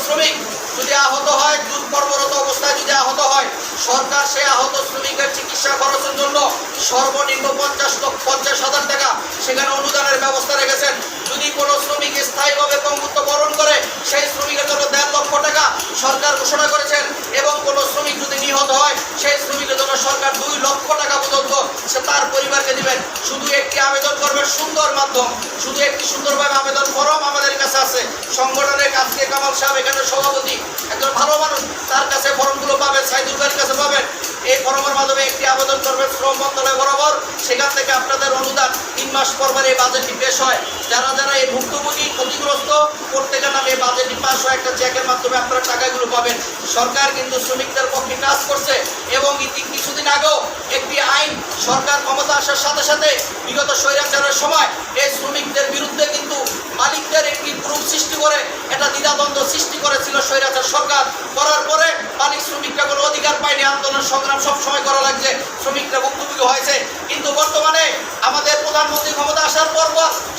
শ্রমিক যদি আহত হয়, কর্মরত অবস্থায় যদি আহত হয়, সরকার সেই আহত শ্রমিকের চিকিৎসা খরচের জন্য সর্বনিম্ন 50,000 টাকা সেখানে অনুদানের ব্যবস্থা রেখেছেন। যদি কোনো শ্রমিক স্থায়ীভাবে পঙ্গুত্ব বরণ করে, সেই শ্রমিকের জন্য 1.5 লক্ষ টাকা সরকার ঘোষণা করেছেন। এবং কোনো শ্রমিক যদি নিহত হয়, সেই শ্রমিকের জন্য সরকার 2 লক্ষ টাকা পর্যন্ত সে তার পরিবারকে দিবেন। শুধু একটি আবেদন করবেন, সুন্দর মাধ্যম, শুধু একটি সুন্দরভাবে আবেদন ফরম আমাদের কাছে আছে। সংগঠনের কাছে কামাল সাহেব এখানে সভাপতি, একজন ভালো মানুষ, তার কাছে ফর্মগুলো পাবেন, সাইদুল ভাইয়ের কাছে পাবেন। এই ফর্মের মাধ্যমে একটি আবেদন করবেন শ্রম মন্ত্রণালয় বরাবর, সেখান থেকে আপনাদের অনুদান 3 মাস পর এই বাজেটটি পেশ হয়। যারা যারা এই ভুক্তভোগী ক্ষতিগ্রস্ত, প্রত্যেকের নামে এই বাজেটটি পাস হয়, একটা চেকের মাধ্যমে আপনারা টাকাগুলো পাবেন। সরকার কিন্তু শ্রমিকদের পক্ষে কাজ করছে এবং কিছুদিন আগেও একটি আইন সরকার ক্ষমতা আসার সাথে সাথে বিগত স্বৈরাচারের সময় এই শ্রমিকদের বিরুদ্ধে কিন্তু মালিকদের একটি গ্রুপ সৃষ্টি করে এটা দ্বিধাদ্বন্দ্ব সৃষ্টি করেছিল স্বৈরাচার সরকার। করার পরে মালিক শ্রমিকরা কোনো অধিকার পায়নি, আন্দোলন সংগ্রাম সবসময় করা লাগছে, শ্রমিকরা ভুক্তভোগী হয়েছে। কিন্তু বর্তমানে আমাদের প্রধানমন্ত্রী ক্ষমতা আসার পর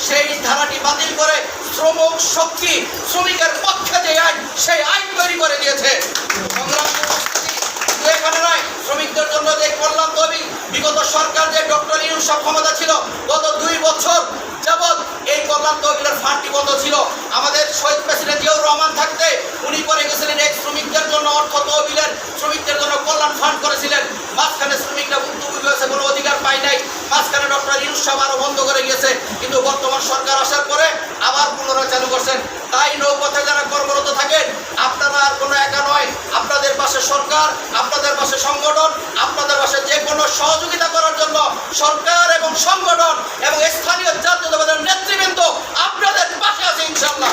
সেই ধারাটি বাতিল করে শ্রম শক্তি শ্রমিকের পক্ষে যে আইন, সেই আইন তৈরি করে দিয়েছে। এখানে নয়, শ্রমিকদের জন্য যে কল্যাণ তহবিল, বিগত সরকার যে ডক্টর ইউনূস ক্ষমতা ছিল, গত 2 বছর যাবৎ এই কল্যাণ তহবিলের ফান্ডটি বন্ধ ছিল। আমাদের শহীদ প্রেসিডেন্ট জিয়াউর রহমান থাকতে উনি করে গেছিলেন এক শ্রমিকদের জন্য অর্থ তহবিলের, শ্রমিকদের জন্য কল্যাণ ফান্ড করেছিলেন। মাঝখানে শ্রমিকরা ভুক্তভোগী হয়েছে, কোনো অধিকার পায় নাই। মাঝখানে ডক্টর ইউনূস আরও বন্ধ করে গিয়েছে, কিন্তু বর্তমান সরকার আসার পরে আবার পুনরায় চালু করছেন। তাই নৌপথে যারা কর্মরত থাকেন, আপনারা আর কোনো একা নয়, আপনাদের পাশে সরকার, আপনাদের পাশে সংগঠন, আপনাদের পাশে যে কোনো সহযোগিতা করার জন্য সরকার এবং সংগঠন এবং স্থানীয় জাতীয়তাবাদের নেতৃবৃন্দ আপনাদের পাশে আছে ইনশাআল্লাহ।